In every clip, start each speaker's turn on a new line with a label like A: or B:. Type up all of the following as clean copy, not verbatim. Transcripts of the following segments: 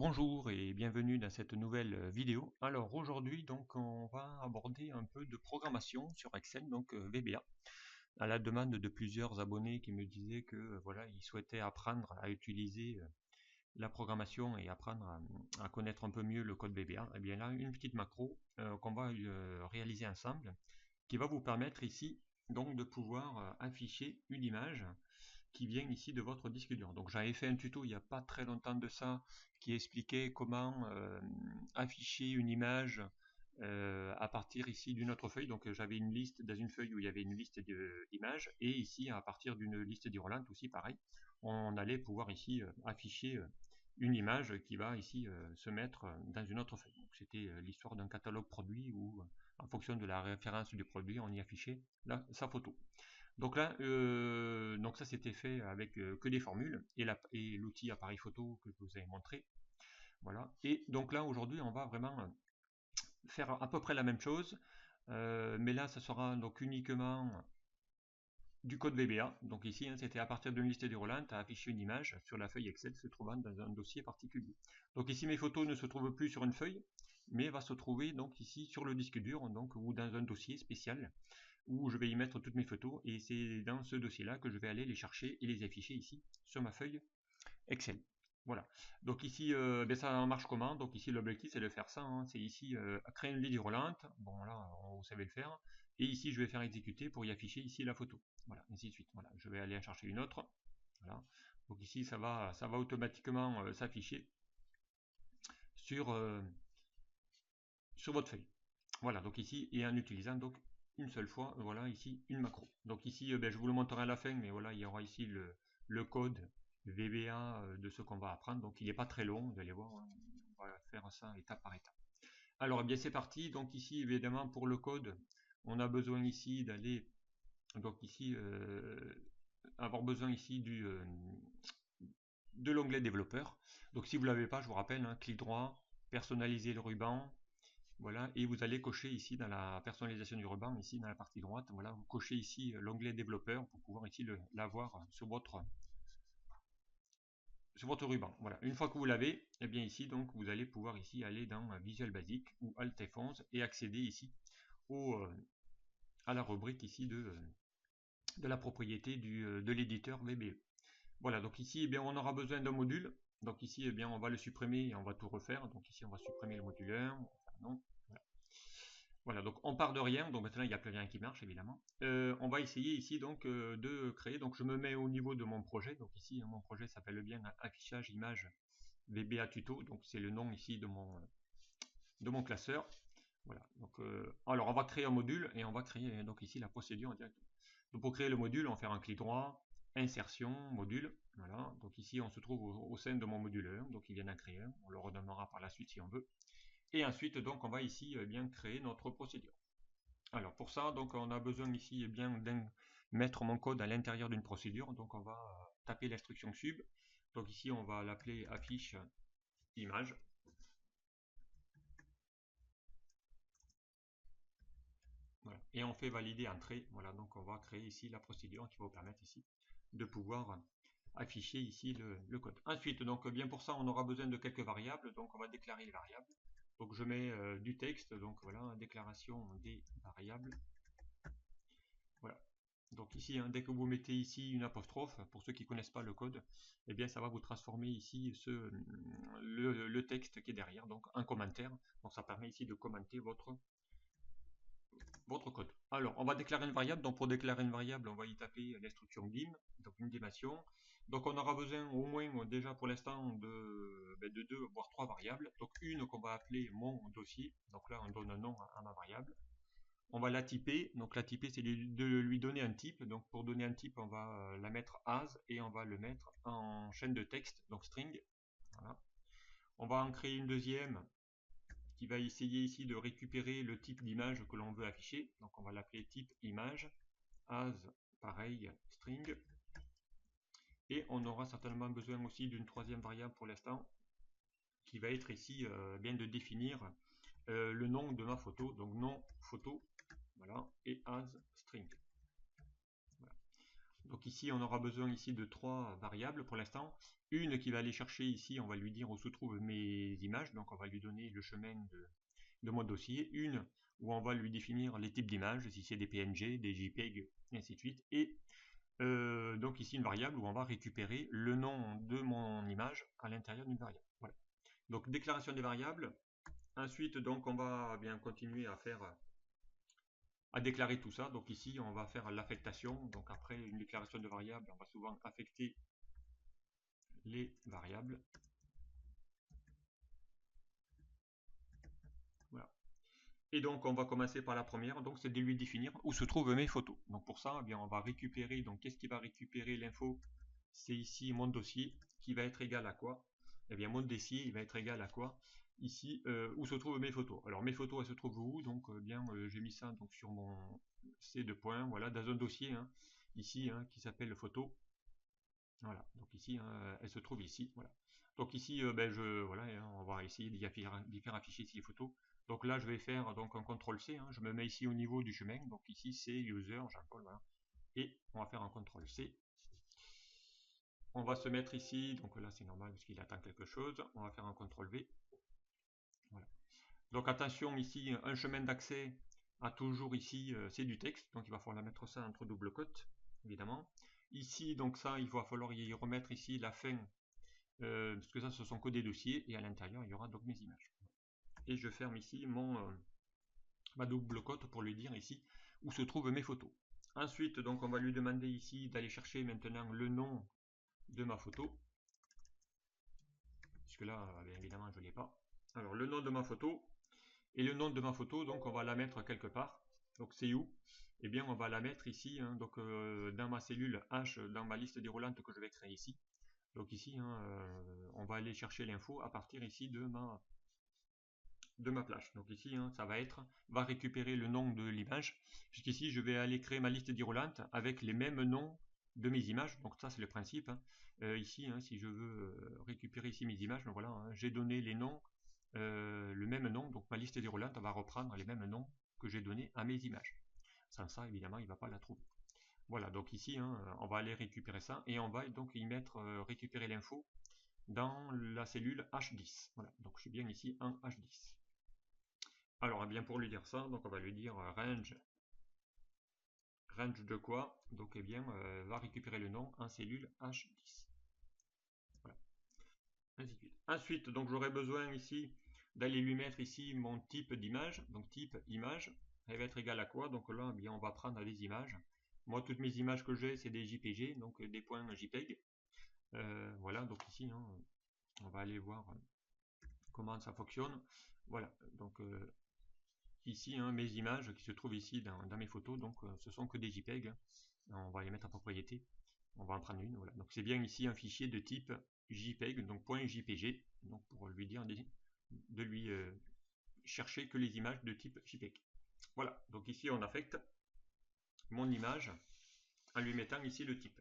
A: Bonjour et bienvenue dans cette nouvelle vidéo. Alors aujourd'hui donc on va aborder un peu de programmation sur Excel, donc VBA, à la demande de plusieurs abonnés qui me disaient que voilà, ils souhaitaient apprendre à utiliser la programmation et apprendre à connaître un peu mieux le code VBA. Et bien là, une petite macro qu'on va réaliser ensemble qui va vous permettre ici donc de pouvoir afficher une image qui vient ici de votre disque dur. Donc j'avais fait un tuto il n'y a pas très longtemps de ça qui expliquait comment afficher une image à partir ici d'une autre feuille. Donc j'avais une liste dans une feuille où il y avait une liste d'images et ici à partir d'une liste d'hydrolentes aussi pareil, on allait pouvoir ici afficher une image qui va ici se mettre dans une autre feuille. Donc c'était l'histoire d'un catalogue produit où en fonction de la référence du produit on y affichait sa photo. Donc là, donc ça c'était fait avec que des formules et l'outil appareil photo que je vous ai montré. Voilà. Et donc là aujourd'hui on va vraiment faire à peu près la même chose, mais là ça sera donc uniquement du code VBA. Donc ici c'était à partir d'une liste d'hydrolentes à afficher une image sur la feuille Excel se trouvant dans un dossier particulier. Donc ici mes photos ne se trouvent plus sur une feuille, mais va se trouver donc ici sur le disque dur donc, ou dans un dossier spécial où je vais y mettre toutes mes photos et c'est dans ce dossier là que je vais aller les chercher et les afficher ici sur ma feuille Excel. Voilà, donc ici ça marche comment? Donc ici l'objectif c'est de faire ça, hein. C'est ici créer une ligne roulante, bon là vous savez le faire, et ici je vais faire exécuter pour y afficher ici la photo, voilà, ainsi de suite. Voilà, je vais aller en chercher une autre, voilà. Donc ici ça va automatiquement s'afficher sur, sur votre feuille. Voilà, donc ici, et en utilisant donc une seule fois, voilà, ici, une macro. Donc ici, je vous le montrerai à la fin, mais voilà, il y aura ici le code VBA de ce qu'on va apprendre. Donc il n'est pas très long, vous allez voir, hein. On va faire ça étape par étape. Alors, bien c'est parti. Donc ici, évidemment, pour le code, on a besoin ici d'aller, donc ici, avoir besoin ici de l'onglet développeur. Donc si vous ne l'avez pas, je vous rappelle, hein, clic droit, personnaliser le ruban, voilà, et vous allez cocher ici dans la personnalisation du ruban, ici dans la partie droite, voilà, vous cochez ici l'onglet développeur pour pouvoir ici l'avoir sur votre ruban. Voilà, une fois que vous l'avez, et eh bien ici donc vous allez pouvoir ici aller dans Visual Basic ou Alt F11 et accéder ici à la rubrique ici de la propriété de l'éditeur VBE. Voilà, donc ici eh bien on aura besoin d'un module. Donc ici eh bien on va le supprimer et on va tout refaire. Donc ici on va supprimer le module 1, non. Voilà, donc on part de rien, donc maintenant il n'y a plus rien qui marche évidemment. On va essayer ici donc de créer, donc je me mets au niveau de mon projet, donc ici mon projet s'appelle bien affichage image VBA tuto, donc c'est le nom ici de mon classeur. Voilà, donc alors on va créer un module et on va créer donc ici la procédure directement. Donc pour créer le module, on va faire un clic droit, insertion, module, voilà, donc ici on se trouve au sein de mon module 1, donc il vient d'en créer un, on le redonnera par la suite si on veut. Et ensuite, donc, on va ici bien créer notre procédure. Alors, pour ça, donc, on a besoin ici bien de mettre mon code à l'intérieur d'une procédure. Donc, on va taper l'instruction sub. Donc, ici, on va l'appeler affiche image. Voilà. Et on fait valider entrée. Voilà, donc, on va créer ici la procédure qui va vous permettre ici de pouvoir afficher ici le code. Ensuite, donc, bien pour ça, on aura besoin de quelques variables. Donc, on va déclarer les variables. Donc je mets du texte, donc voilà, déclaration des variables. Voilà. Donc ici, hein, dès que vous mettez ici une apostrophe, pour ceux qui ne connaissent pas le code, eh bien ça va vous transformer ici le texte qui est derrière, donc un commentaire. Donc ça permet ici de commenter votre code. Alors, on va déclarer une variable. Donc pour déclarer une variable, on va y taper l'instruction dim, donc une dimation. Donc on aura besoin au moins déjà pour l'instant de 2 voire 3 variables. Donc une qu'on va appeler mon dossier. Donc là on donne un nom à ma variable. On va la typer. Donc la typer c'est de lui donner un type. Donc pour donner un type on va la mettre as et on va le mettre en chaîne de texte, donc string. Voilà. On va en créer une deuxième qui va essayer ici de récupérer le type d'image que l'on veut afficher. Donc on va l'appeler type image, as, pareil, string. Et on aura certainement besoin aussi d'une troisième variable pour l'instant, qui va être ici bien de définir le nom de ma photo, donc nom photo, voilà, et as string. Voilà. Donc Donc ici, on aura besoin ici de 3 variables pour l'instant. Une qui va aller chercher ici, on va lui dire où se trouvent mes images, donc on va lui donner le chemin de mon dossier. Une où on va lui définir les types d'images, si c'est des PNG, des JPEG, et ainsi de suite. Et donc ici une variable où on va récupérer le nom de mon image à l'intérieur d'une variable. Voilà. Donc déclaration des variables. Ensuite, donc on va bien continuer à déclarer tout ça. Donc ici, on va faire l'affectation. Donc après une déclaration de variable, on va souvent affecter les variables. Voilà. Et donc on va commencer par la première, donc c'est de lui définir où se trouvent mes photos. Donc pour ça, eh bien, on va récupérer, donc qu'est-ce qui va récupérer l'info? C'est ici mon dossier qui va être égal à quoi? Eh bien mon dossier il va être égal à quoi? Ici, où se trouvent mes photos. Alors mes photos elles se trouvent où? Donc j'ai mis ça donc sur mon C2 points, voilà, dans un dossier hein, ici hein, qui s'appelle photo. Voilà, donc ici elle se trouve ici. Voilà. Donc ici voilà, hein, on va essayer d'y faire afficher ici les photos. Donc là je vais faire donc un CTRL C, hein, je me mets ici au niveau du chemin, donc ici c'est user, Jean-Paul, voilà. Et on va faire un CTRL C. On va se mettre ici, donc là c'est normal parce qu'il attend quelque chose, on va faire un CTRL V. Voilà. Donc attention ici, un chemin d'accès a toujours ici, c'est du texte, donc il va falloir mettre ça entre double cotes, évidemment. Ici, donc ça, il va falloir y remettre ici la fin, parce que ça, ce sont que des dossiers, et à l'intérieur, il y aura donc mes images. Et je ferme ici ma double cote pour lui dire ici où se trouvent mes photos. Ensuite, donc on va lui demander ici d'aller chercher maintenant le nom de ma photo, puisque là, bien évidemment, je ne l'ai pas. Alors, le nom de ma photo, et le nom de ma photo, donc on va la mettre quelque part. Donc c'est où? Eh bien on va la mettre ici, hein, donc dans ma cellule H, dans ma liste déroulante que je vais créer ici. Donc ici, hein, on va aller chercher l'info à partir ici de ma plage. Donc ici, hein, ça va récupérer le nom de l'image. Jusqu'ici, je vais aller créer ma liste déroulante avec les mêmes noms de mes images. Donc ça, c'est le principe. Hein. Ici, hein, si je veux récupérer ici mes images, donc voilà, hein, j'ai donné les noms, le même nom. Donc ma liste déroulante va reprendre les mêmes noms que j'ai donnés à mes images. Sans ça, évidemment, il ne va pas la trouver. Voilà, donc ici, hein, on va aller récupérer ça et on va donc y mettre récupérer l'info dans la cellule H10. Voilà, donc je suis bien ici en H10. Alors, eh bien pour lui dire ça, donc on va lui dire range de quoi? Donc eh bien, va récupérer le nom en cellule H10. Voilà. Ainsi de suite. Ensuite, donc j'aurai besoin ici d'aller lui mettre ici mon type d'image. Donc type image, elle va être égale à quoi? Donc là, eh bien, on va prendre des images. Moi, toutes mes images que j'ai, c'est des JPG, donc des points JPEG. Voilà, donc ici, hein, on va aller voir comment ça fonctionne. Voilà, donc ici, hein, mes images qui se trouvent ici dans mes photos, donc ce sont que des JPEG. On va les mettre en propriété. On va en prendre une. Voilà. Donc c'est bien ici un fichier de type JPEG, donc .jpg, donc pour lui dire de lui chercher que les images de type JPEG. Voilà. Donc ici on affecte mon image en lui mettant ici le type.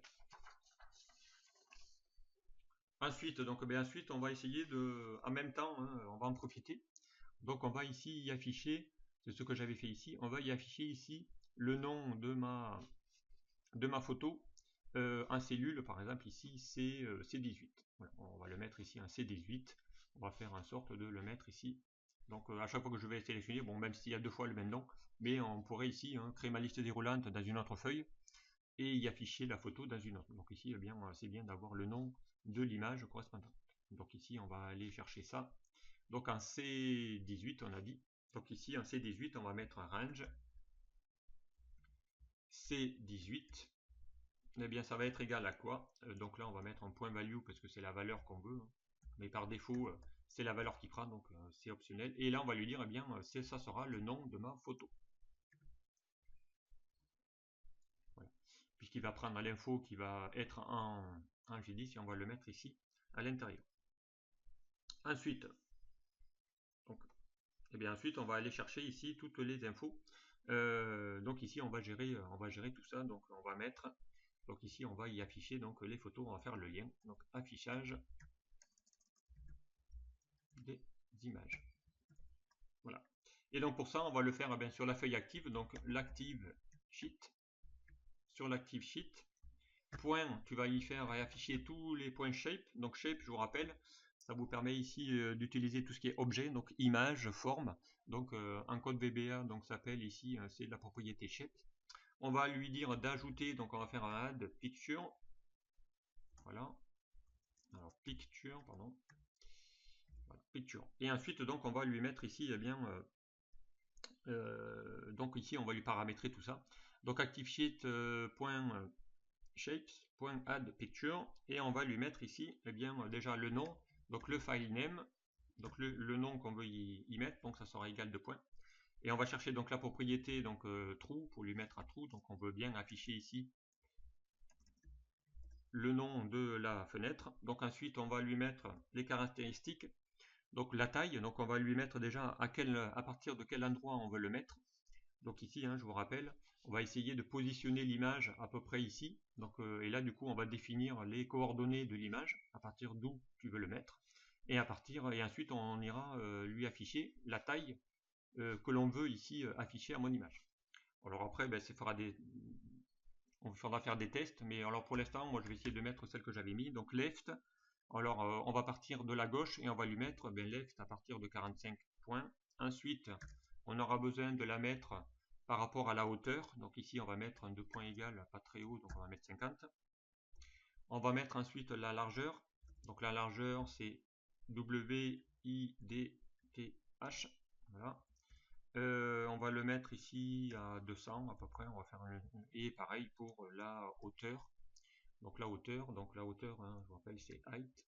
A: Ensuite, ensuite on va essayer de, en même temps, hein, on va en profiter. Donc on va ici y afficher, c'est ce que j'avais fait ici, on va y afficher ici le nom de ma photo en cellule, par exemple ici c'est C18. Voilà, on va le mettre ici en C18, on va faire en sorte de le mettre ici. Donc à chaque fois que je vais sélectionner, bon même s'il y a deux fois le même nom, mais on pourrait ici hein, créer ma liste déroulante dans une autre feuille et y afficher la photo dans une autre. Donc ici eh bien c'est bien d'avoir le nom de l'image correspondante. Donc ici on va aller chercher ça. Donc en C18 on a dit, donc ici en C18 on va mettre un range C18. Eh bien ça va être égal à quoi? Donc là on va mettre un point value parce que c'est la valeur qu'on veut, hein. Mais par défaut c'est la valeur qui prend, donc c'est optionnel. Et là on va lui dire, eh bien ça sera le nom de ma photo. Voilà. Puisqu'il va prendre l'info qui va être en G10 et on va le mettre ici à l'intérieur. Ensuite, donc, eh bien ensuite on va aller chercher ici toutes les infos. Donc ici on va gérer tout ça. Donc on va mettre, donc ici on va y afficher donc les photos, on va faire le lien. Donc affichage des images. Voilà. Et donc pour ça on va le faire bien sur la feuille active, donc l'active sheet. Sur l'active sheet, point, tu vas y faire afficher tous les points shape. Donc shape, je vous rappelle, ça vous permet ici d'utiliser tout ce qui est objet, donc image, forme. Donc un code VBA donc s'appelle ici, c'est la propriété shape. On va lui dire d'ajouter, donc on va faire un add picture. Voilà. Alors picture, pardon. Voilà, picture. Et ensuite donc on va lui mettre ici, eh bien, donc ici on va lui paramétrer tout ça. Donc ActiveSheet.shapes.add picture, et on va lui mettre ici, eh bien, déjà le nom, donc le file name, donc le nom qu'on veut y mettre, donc ça sera égal de points. Et on va chercher donc la propriété, donc true, pour lui mettre à true. Donc on veut bien afficher ici le nom de la fenêtre. Donc ensuite on va lui mettre les caractéristiques, donc la taille. Donc on va lui mettre déjà à partir de quel endroit on veut le mettre. Donc ici, je vous rappelle, on va essayer de positionner l'image à peu près ici. Donc, et là, du coup, on va définir les coordonnées de l'image, à partir d'où tu veux le mettre. Et ensuite, on ira lui afficher la taille que l'on veut ici afficher à mon image. Alors après, ben, on faudra faire des tests, mais alors pour l'instant, moi, je vais essayer de mettre celle que j'avais mis. Donc left, alors on va partir de la gauche et on va lui mettre left à partir de 45 points. Ensuite, on aura besoin de la mettre par rapport à la hauteur. Donc ici, on va mettre un 2 points égal, pas très haut, donc on va mettre 50. On va mettre ensuite la largeur. Donc la largeur, c'est WIDTH. Voilà. On va le mettre ici à 200 à peu près. On va faire et pareil pour la hauteur. Donc la hauteur, je vous rappelle, c'est height.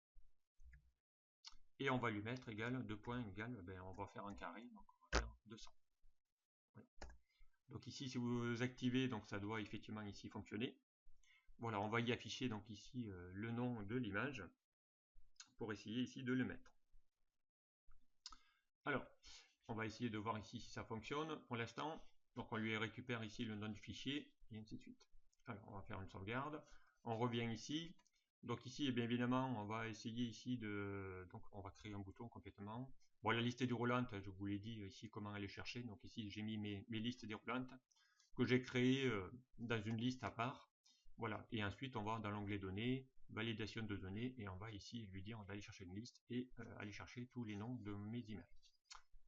A: Et on va lui mettre égal 2 points égal, ben, on va faire un carré, donc on va faire 200. Voilà. Donc ici, si vous activez, donc ça doit effectivement ici fonctionner. Voilà, on va y afficher donc ici le nom de l'image pour essayer ici de le mettre. Alors, on va essayer de voir ici si ça fonctionne pour l'instant. Donc on lui récupère ici le nom du fichier et ainsi de suite. Alors on va faire une sauvegarde. On revient ici. Donc ici, bien évidemment, on va essayer ici de... Donc on va créer un bouton complètement. Bon, la liste déroulante, je vous l'ai dit ici comment aller chercher. Donc ici, j'ai mis mes listes déroulantes que j'ai créées dans une liste à part. Voilà. Et ensuite, on va dans l'onglet données, validation de données, et on va ici lui dire d'aller chercher une liste et aller chercher tous les noms de mes images.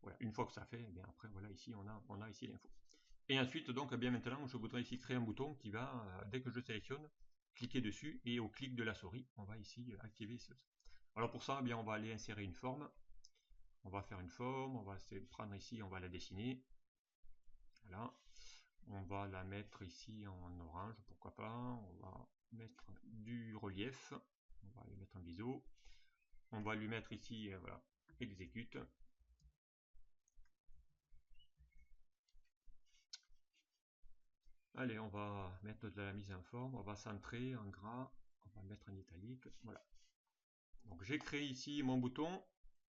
A: Voilà. Une fois que ça fait, bien après, voilà, ici, on a ici l'info. Et ensuite, donc, bien maintenant, je voudrais ici créer un bouton qui va, dès que je sélectionne, cliquer dessus, et au clic de la souris, on va ici activer ce. Alors pour ça, bien, on va aller insérer une forme. On va faire une forme, on va prendre ici, on va la dessiner. Voilà. On va la mettre ici en orange, pourquoi pas. On va mettre du relief. On va lui mettre un biseau. On va lui mettre ici, voilà, exécute. Allez, on va mettre de la mise en forme, on va centrer en gras, on va le mettre en italique, voilà. Donc j'ai créé ici mon bouton.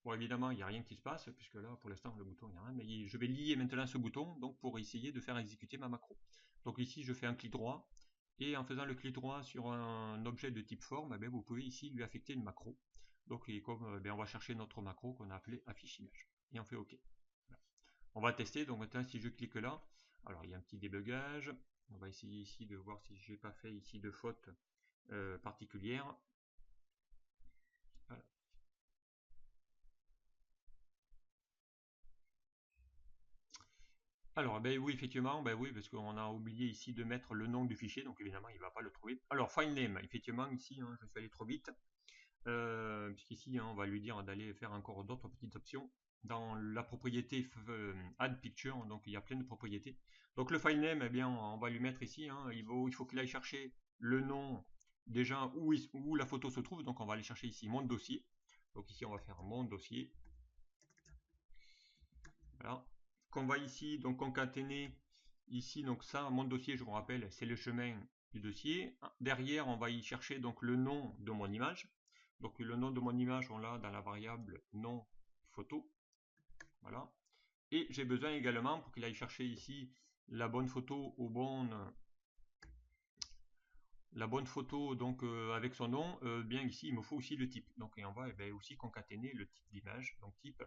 A: Bon, évidemment, il n'y a rien qui se passe, puisque là, pour l'instant, le bouton, il n'y a rien, mais je vais lier maintenant ce bouton donc pour essayer de faire exécuter ma macro. Donc ici, je fais un clic droit, et en faisant le clic droit sur un objet de type forme, eh bien, vous pouvez ici lui affecter une macro. Donc comme on va chercher notre macro qu'on a appelé affiche image, et on fait OK. Voilà. On va tester, donc maintenant si je clique là, alors il y a un petit débugage, on va essayer ici de voir si j'ai pas fait ici de faute particulière. Voilà. Alors, ben oui, effectivement, ben oui, parce qu'on a oublié ici de mettre le nom du fichier, donc évidemment, il ne va pas le trouver. Alors, file name, effectivement, ici, je suis allé trop vite, puisqu'ici, on va lui dire d'aller faire encore d'autres petites options. Dans la propriété add picture, donc il y a plein de propriétés. Donc, le file name, eh bien, on va lui mettre ici, il faut qu'il aille chercher le nom, déjà, où la photo se trouve, donc on va aller chercher ici mon dossier. Donc ici, on va faire mon dossier. Voilà. Qu'on va ici donc concaténer ici, donc ça, mon dossier, je vous rappelle, c'est le chemin du dossier. Derrière, on va y chercher donc le nom de mon image. Donc le nom de mon image, on l'a dans la variable nom photo. Voilà. Et j'ai besoin également, pour qu'il aille chercher ici la bonne photo la bonne photo donc avec son nom, bien ici il me faut aussi le type. Donc et on va aussi concaténer le type d'image, donc type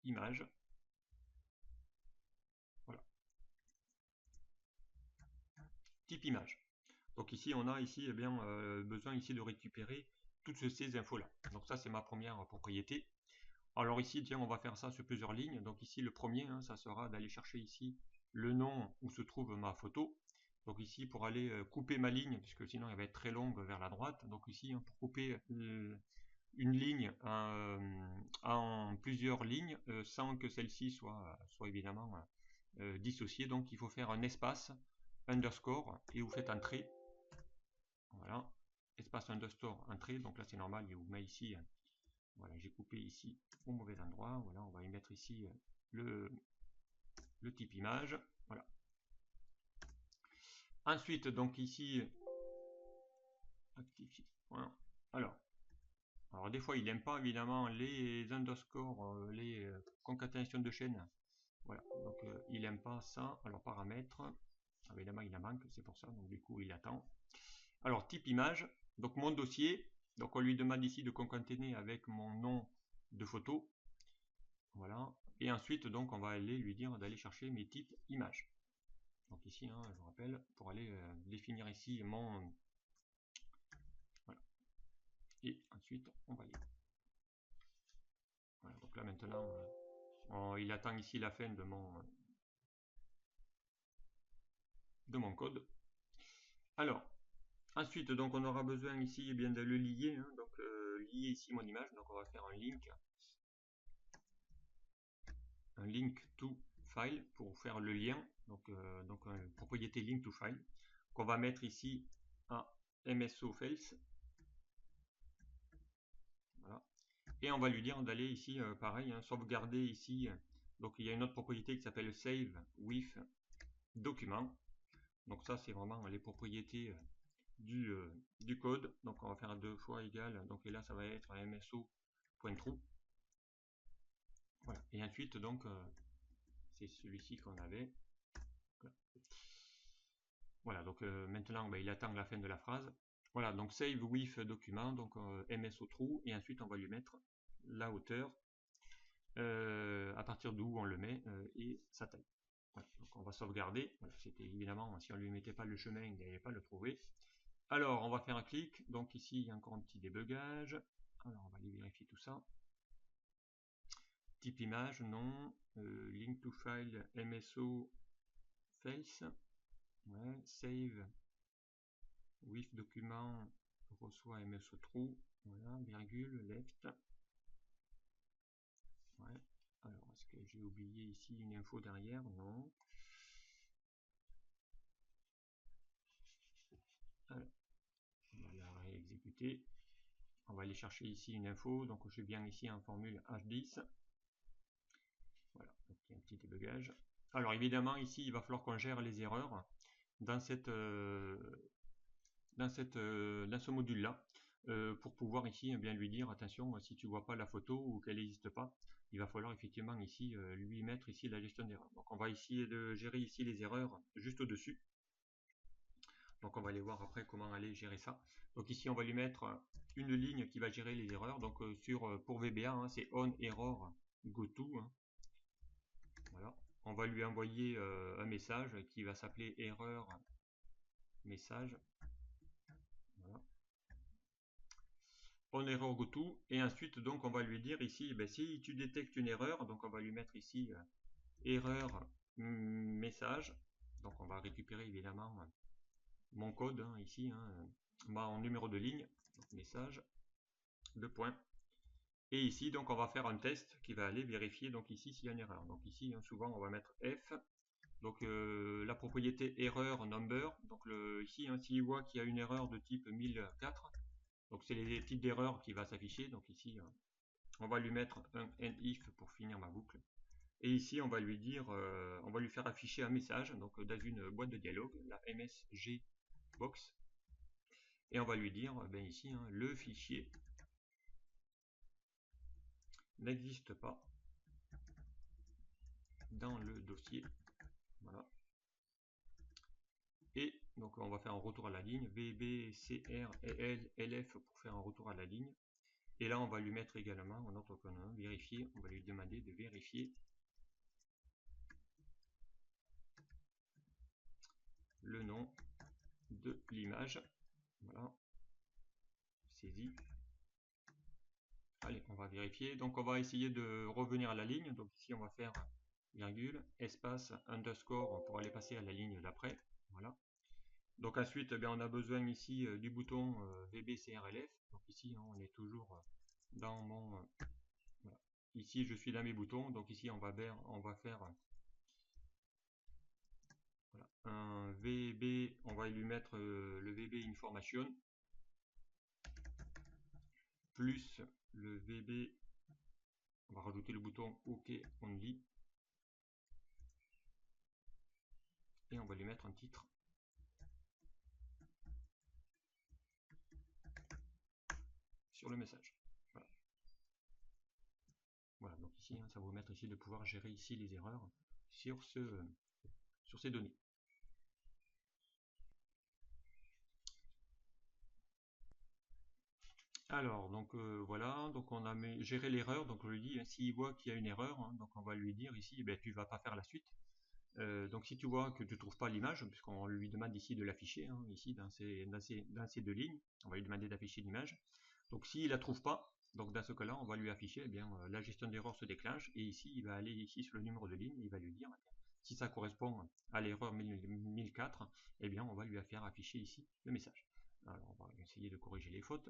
A: image. Voilà. Type image. Donc ici, on a ici besoin ici de récupérer toutes ces infos-là. Donc ça, c'est ma première propriété. Alors ici, tiens, on va faire ça sur plusieurs lignes. Donc ici, le premier, ça sera d'aller chercher ici le nom où se trouve ma photo. Donc ici, pour aller couper ma ligne, puisque sinon elle va être très longue vers la droite. Donc ici, pour couper une ligne en plusieurs lignes, sans que celle-ci soit évidemment dissociée. Donc il faut faire un espace, underscore, et vous faites un trait. Voilà, espace underscore, un trait. Donc là, c'est normal, il vous met ici. Voilà, j'ai coupé ici au mauvais endroit. Voilà, on va y mettre ici le type image. Voilà. Ensuite, donc ici, actifier. Voilà. Alors des fois, il n'aime pas évidemment les underscores, les concaténations de chaînes. Voilà, donc il n'aime pas ça. Alors paramètres, évidemment, il en manque, c'est pour ça. Donc du coup, il attend. Alors type image, donc mon dossier. Donc on lui demande ici de concaténer avec mon nom de photo. Voilà. Et ensuite, donc, on va aller lui dire d'aller chercher mes types images. Donc ici, je vous rappelle, pour aller définir ici mon... Voilà. Et ensuite, on va lire. Voilà, donc là maintenant, il attend ici la fin de mon code. Alors, ensuite, donc, on aura besoin ici bien de le lier. Donc, lier ici mon image. Donc, on va faire un link to file pour faire le lien. Donc une propriété link to file qu'on va mettre ici à MSO files. Voilà. Et on va lui dire d'aller ici, pareil, sauvegarder ici. Donc il y a une autre propriété qui s'appelle save with document. Donc ça, c'est vraiment les propriétés du code. Donc on va faire 2 fois égal. Donc et là, ça va être mso.true. Voilà. Et ensuite, donc, c'est celui-ci qu'on avait. Voilà, donc maintenant, il attend la fin de la phrase. Voilà, donc save with document, donc MSO true, et ensuite on va lui mettre la hauteur à partir d'où on le met et sa taille. Voilà, donc on va sauvegarder. Voilà, c'était évidemment, si on ne lui mettait pas le chemin, il n'allait pas le trouver. Alors, on va faire un clic. Donc ici, il y a encore un petit débugage. Alors, on va aller vérifier tout ça. Type image, non. Link to file, MSO face. Ouais, save with document reçoit MSO true. Voilà, virgule, left. Ouais. Alors, est-ce que j'ai oublié ici une info derrière? Non. Alors, on va la réexécuter. On va aller chercher ici une info. Donc, je suis bien ici en formule H10. Voilà, donc il y a un petit débugage. Alors, évidemment, ici, il va falloir qu'on gère les erreurs dans ce module-là. Pour pouvoir ici bien lui dire, attention, si tu vois pas la photo ou qu'elle n'existe pas, il va falloir effectivement ici lui mettre ici la gestion d'erreurs. Donc on va essayer de gérer ici les erreurs juste au-dessus. Donc on va aller voir après comment aller gérer ça. Donc ici on va lui mettre une ligne qui va gérer les erreurs. Donc pour VBA, c'est on error goto. Voilà. On va lui envoyer un message qui va s'appeler erreur message. Voilà. On erreur goto, et ensuite donc on va lui dire ici, si tu détectes une erreur, donc on va lui mettre ici erreur message. Donc on va récupérer évidemment mon code ici, en numéro de ligne, donc message, 2 points. Et ici donc on va faire un test qui va aller vérifier donc ici s'il y a une erreur. Donc ici souvent on va mettre F. Donc la propriété erreur number. Donc ici s'il voit qu'il y a une erreur de type 1004. Donc c'est les types d'erreurs qui va s'afficher. Donc ici, on va lui mettre un if pour finir ma boucle. Et ici, on va lui dire, on va lui faire afficher un message, donc dans une boîte de dialogue, la MSG box. Et on va lui dire, ici, le fichier n'existe pas dans le dossier. Voilà. Et donc on va faire un retour à la ligne, VB, CR, L, LF pour faire un retour à la ligne. Et là, on va lui mettre également un autre conan, vérifier. On va lui demander de vérifier le nom de l'image. Voilà, saisie. Allez, on va vérifier. Donc on va essayer de revenir à la ligne. Donc ici on va faire virgule, espace, underscore pour aller passer à la ligne d'après. Voilà. Donc ensuite, eh bien, on a besoin ici du bouton VBCRLF. Donc ici, hein, on est toujours dans mon... voilà. Ici, je suis dans mes boutons. Donc ici, on va faire voilà, un VB. On va lui mettre le VB Information plus le VB. On va rajouter le bouton OK Only. Et on va lui mettre un titre. Sur le message. Voilà. Voilà, donc ici, hein, ça va vous mettre ici de pouvoir gérer ici les erreurs sur ces données. Alors, donc voilà, donc on a géré l'erreur, donc on lui dit, s'il voit qu'il y a une erreur, hein, donc on va lui dire ici, ben, tu vas pas faire la suite. Donc si tu vois que tu ne trouves pas l'image, puisqu'on lui demande ici de l'afficher, hein, ici dans ces deux lignes, on va lui demander d'afficher l'image. Donc s'il la trouve pas, donc dans ce cas-là, on va lui afficher, eh bien, la gestion d'erreur se déclenche, et ici, il va aller ici sur le numéro de ligne, et il va lui dire, si ça correspond à l'erreur 1004, eh bien, on va lui faire afficher ici le message. Alors, on va essayer de corriger les fautes.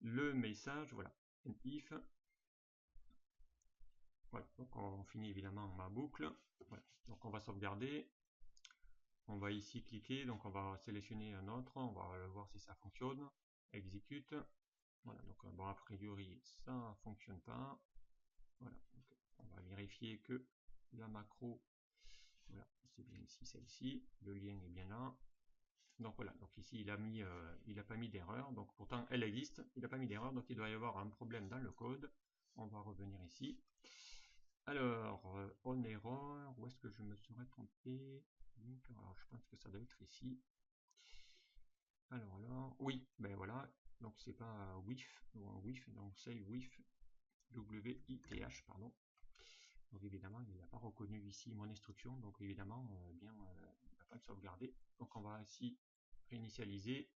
A: Le message, voilà, if, voilà, donc on finit évidemment ma boucle, voilà. Donc on va sauvegarder, on va ici cliquer, donc on va sélectionner un autre, on va voir si ça fonctionne, exécute, voilà, donc bon, a priori ça fonctionne pas, voilà, donc on va vérifier que la macro, voilà, c'est bien ici, celle-ci, le lien est bien là. Donc voilà, donc ici il a pas mis d'erreur, donc pourtant elle existe, il n'a pas mis d'erreur, donc il doit y avoir un problème dans le code. On va revenir ici. Alors, on erreur, où est-ce que je me serais trompé? Alors je pense que ça doit être ici. Alors là, oui, ben voilà, donc c'est pas WIF, ou un WIF, donc save WIF, WITH, pardon. Donc évidemment, il n'a pas reconnu ici mon instruction, donc évidemment, il ne va pas le sauvegarder. Donc on va ici réinitialiser.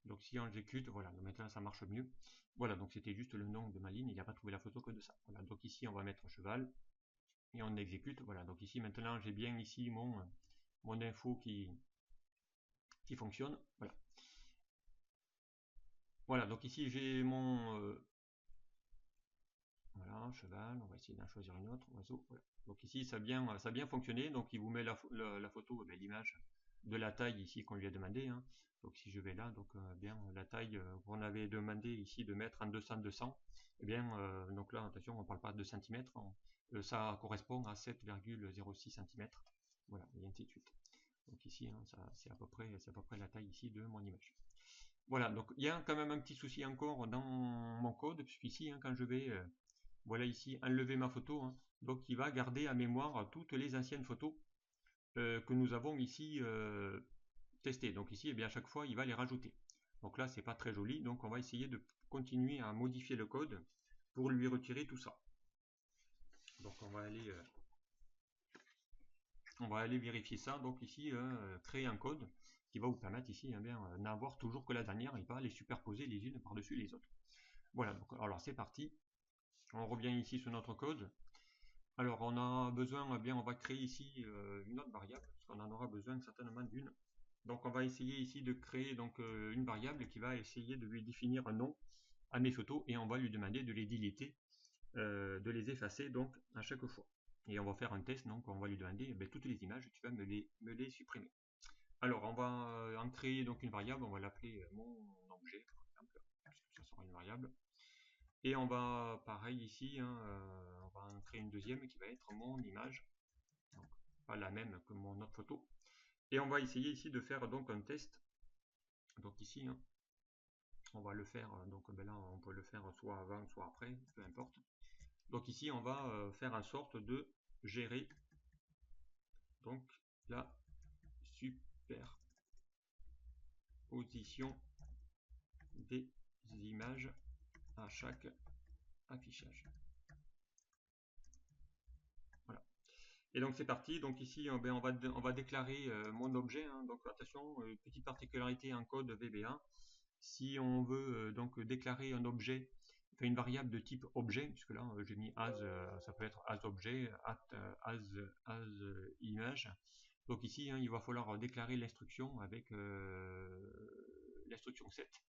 A: Donc si on exécute, voilà, donc maintenant ça marche mieux. Voilà, donc c'était juste le nom de ma ligne, il n'a pas trouvé la photo que de ça. Voilà, donc ici on va mettre cheval et on exécute. Voilà, donc ici maintenant j'ai bien ici mon info qui fonctionne. Voilà. Voilà, donc ici j'ai mon voilà, cheval, on va essayer d'en choisir une autre, oiseau. Voilà. Donc ici ça a bien fonctionné, donc il vous met la photo, l'image de la taille ici qu'on lui a demandé. Hein. Donc si je vais là, donc bien la taille qu'on avait demandé ici de mettre en 200-200, et bien donc là attention, on parle pas de centimètres, ça correspond à 7,06 cm. Voilà, et ainsi de suite. Donc ici, hein, c'est à peu près la taille ici de mon image. Voilà, donc il y a quand même un petit souci encore dans mon code, puisqu'ici, hein, quand je vais voilà ici enlever ma photo, hein, donc il va garder à mémoire toutes les anciennes photos que nous avons ici testées. Donc ici, eh bien, à chaque fois, il va les rajouter. Donc là, c'est pas très joli, donc on va essayer de continuer à modifier le code pour lui retirer tout ça. Donc on va aller vérifier ça. Donc ici, créer un code qui va vous permettre ici n'avoir toujours que la dernière et pas les superposer les unes par-dessus les autres. Voilà, donc alors c'est parti. On revient ici sur notre code. Alors on a besoin, on va créer ici une autre variable, parce qu'on en aura besoin certainement d'une. Donc on va essayer ici de créer donc une variable qui va essayer de lui définir un nom à mes photos et on va lui demander de les deleter, de les effacer donc à chaque fois. Et on va faire un test, donc on va lui demander toutes les images, tu vas me les supprimer. Alors on va en créer donc une variable, on va l'appeler mon objet par exemple, puisque ça sera une variable. Et on va, pareil ici, hein, on va en créer une deuxième qui va être mon image, donc pas la même que mon autre photo. Et on va essayer ici de faire donc un test. Donc ici, hein, on va le faire, donc là on peut le faire soit avant, soit après, peu importe. Donc ici on va faire en sorte de gérer donc la superposition des images à chaque affichage. Voilà. Et donc c'est parti. Donc ici, ben, on va déclarer mon objet. Hein. Donc attention, petite particularité en code VBA. Si on veut donc déclarer un objet, enfin une variable de type objet, puisque là j'ai mis as, ça peut être as objet, as image. Donc ici, hein, il va falloir déclarer l'instruction avec l'instruction set,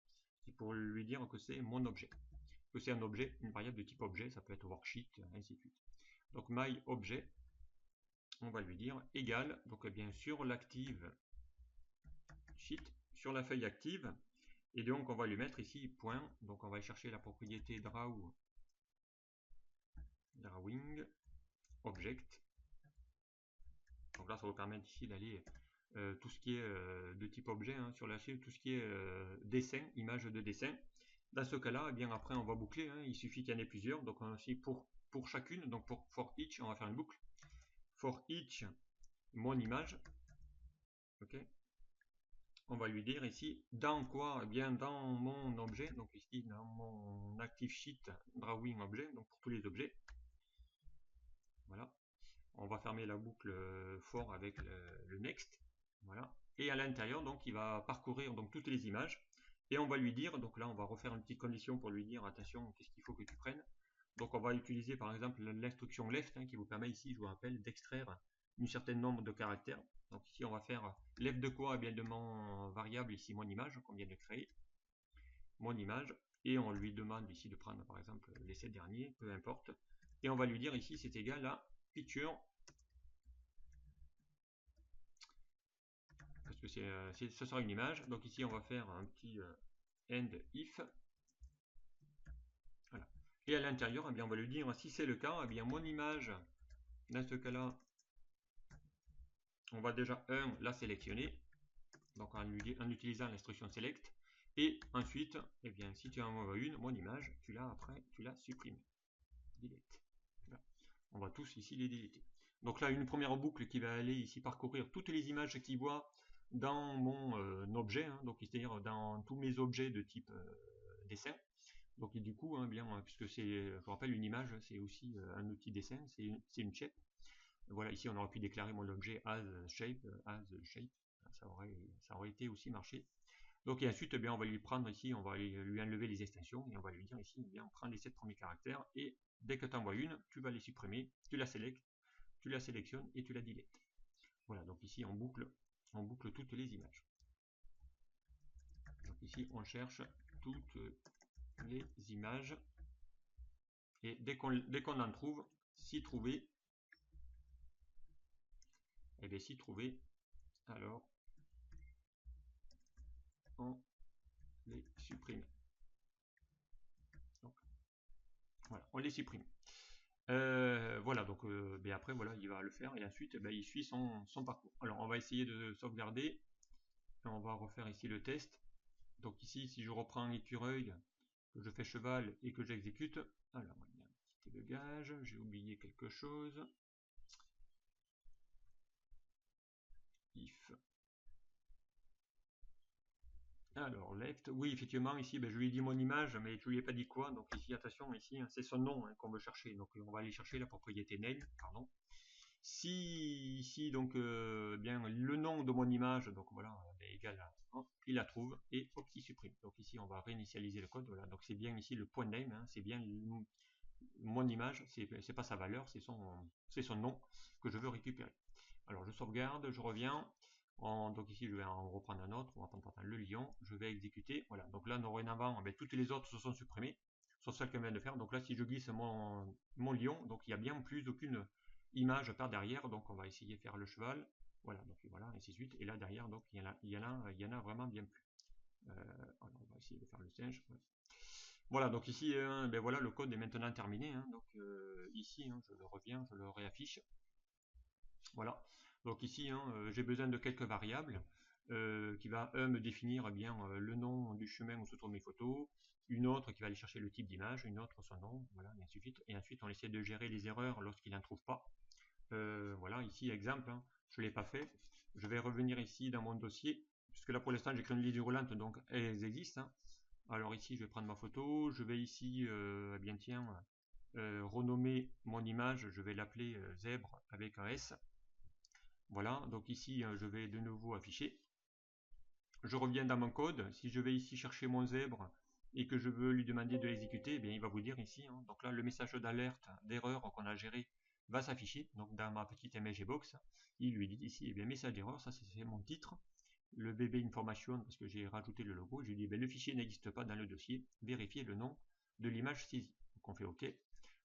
A: pour lui dire que c'est mon objet, que c'est un objet, une variable de type objet, ça peut être worksheet, ainsi de suite. Donc my objet, on va lui dire égal, donc bien sûr l'active sheet sur la feuille active, et donc on va lui mettre ici point, donc on va aller chercher la propriété drawing object. Donc là ça vous permet ici d'aller tout ce qui est de type objet, hein, sur la suite, tout ce qui est dessin, image de dessin. Dans ce cas-là, eh bien après on va boucler, hein, il suffit qu'il y en ait plusieurs, donc aussi pour chacune, donc pour for each, on va faire une boucle. For each mon image, ok. On va lui dire ici dans quoi, eh bien dans mon objet, donc ici dans mon active sheet drawing objet, donc pour tous les objets. Voilà. On va fermer la boucle for avec le next. Voilà. Et à l'intérieur, donc il va parcourir donc toutes les images. Et on va lui dire, donc là on va refaire une petite condition pour lui dire attention, qu'est-ce qu'il faut que tu prennes. Donc on va utiliser par exemple l'instruction left, hein, qui vous permet ici, je vous rappelle, d'extraire un certain nombre de caractères. Donc ici on va faire left de quoi, eh bien de mon variable ici mon image qu'on vient de créer, mon image, et on lui demande ici de prendre par exemple les 7 derniers, peu importe, et on va lui dire ici c'est égal à picture, parce que ce sera une image. Donc ici on va faire un petit end if, voilà. Et à l'intérieur, eh bien on va lui dire si c'est le cas, eh bien mon image, dans ce cas là on va déjà la sélectionner, donc en utilisant l'instruction select, et ensuite, eh bien, si tu en envoies une, mon image, tu l'as après, tu la supprimes. Delete. Voilà. On va tous ici les déliter. Donc là, une première boucle qui va aller ici parcourir toutes les images qu'il voit dans mon objet, hein, donc c'est-à-dire dans tous mes objets de type dessin. Donc du coup, hein, bien, puisque c'est, je vous rappelle, une image, c'est aussi un outil dessin, c'est une shape. Voilà, ici on aurait pu déclarer mon objet as shape, ça aurait été aussi marché. Donc et ensuite, eh bien, on va lui prendre ici, on va lui enlever les extensions et on va lui dire ici, eh bien, on prend les 7 premiers caractères et dès que tu envoies une, tu vas les supprimer, tu la sélectionnes et tu la deletes. Voilà, donc ici on boucle toutes les images. Donc ici on cherche toutes les images et dès qu'on en trouve, si trouvé, et bien si trouvé, alors on les supprime. Donc, voilà, on les supprime. Voilà, donc ben après voilà, il va le faire et ensuite ben, il suit son parcours. Alors on va essayer de sauvegarder. On va refaire ici le test. Donc ici, si je reprends écureuil, que je fais cheval et que j'exécute, alors il y a un petit débugage, j'ai oublié quelque chose. If. Alors left, oui effectivement ici ben, je lui ai dit mon image mais je lui ai pas dit quoi, donc ici attention, ici hein, c'est son nom hein, qu'on veut chercher, donc on va aller chercher la propriété name, pardon. Si ici donc bien le nom de mon image, donc voilà, est égal à, hop, il la trouve et hop, il supprime. Donc ici on va réinitialiser le code, voilà, donc c'est bien ici le point name, hein, c'est bien mon image, c'est pas sa valeur, c'est son nom que je veux récupérer. Alors je sauvegarde, je reviens, donc ici je vais en reprendre un autre, on va prendre le lion, je vais exécuter, voilà, donc là dorénavant, toutes les autres se sont supprimées, sauf celle qu'on vient de faire, donc là si je glisse mon lion, donc il n'y a bien plus aucune image par derrière, donc on va essayer de faire le cheval, voilà, donc voilà, ainsi de suite, et là derrière, donc il y en a vraiment bien plus. Alors on va essayer de faire le singe, ouais. Voilà, donc ici, ben voilà, le code est maintenant terminé, hein, donc ici, hein, je le reviens, je le réaffiche, voilà, donc ici, hein, j'ai besoin de quelques variables, qui va, me définir bien le nom du chemin où se trouvent mes photos, une autre qui va aller chercher le type d'image, une autre son nom, voilà, et ainsi de suite, et ensuite on essaie de gérer les erreurs lorsqu'il n'en trouve pas. Voilà, ici exemple, hein, je ne l'ai pas fait. Je vais revenir ici dans mon dossier, puisque là pour l'instant j'ai créé une ligne roulante, donc elles existent. Hein. Alors ici je vais prendre ma photo, je vais ici, bien tiens, renommer mon image, je vais l'appeler zèbre avec un S. Voilà, donc ici je vais de nouveau afficher. Je reviens dans mon code. Si je vais ici chercher mon zèbre et que je veux lui demander de l'exécuter, eh bien il va vous dire ici, hein, donc là le message d'alerte d'erreur qu'on a géré va s'afficher. Donc dans ma petite MG box, il lui dit ici, eh bien message d'erreur, ça c'est mon titre, le bébé information parce que j'ai rajouté le logo. Je lui dis, ben, le fichier n'existe pas dans le dossier, vérifiez le nom de l'image saisie. Donc on fait OK.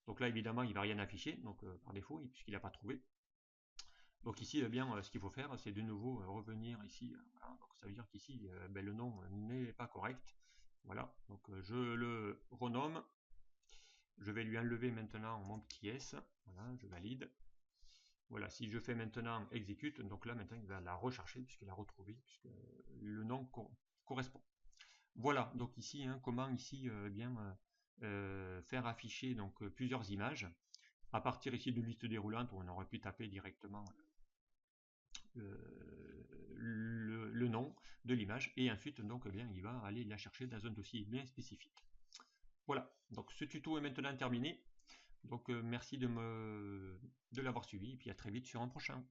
A: Donc là évidemment il va rien afficher, donc par défaut puisqu'il n'a pas trouvé. Donc ici, eh bien, ce qu'il faut faire, c'est de nouveau revenir ici. Voilà. Donc ça veut dire qu'ici, ben, le nom n'est pas correct. Voilà, donc je le renomme. Je vais lui enlever maintenant mon petit S. Voilà, je valide. Voilà, si je fais maintenant exécute, donc là maintenant il va la rechercher puisqu'il a retrouvé, puisque le nom correspond. Voilà, donc ici, hein, comment ici bien faire afficher donc plusieurs images à partir ici de liste déroulante où on aurait pu taper directement le nom de l'image et ensuite donc eh bien il va aller la chercher dans un dossier bien spécifique. Voilà, donc ce tuto est maintenant terminé. Donc merci de l'avoir suivi et puis à très vite sur un prochain.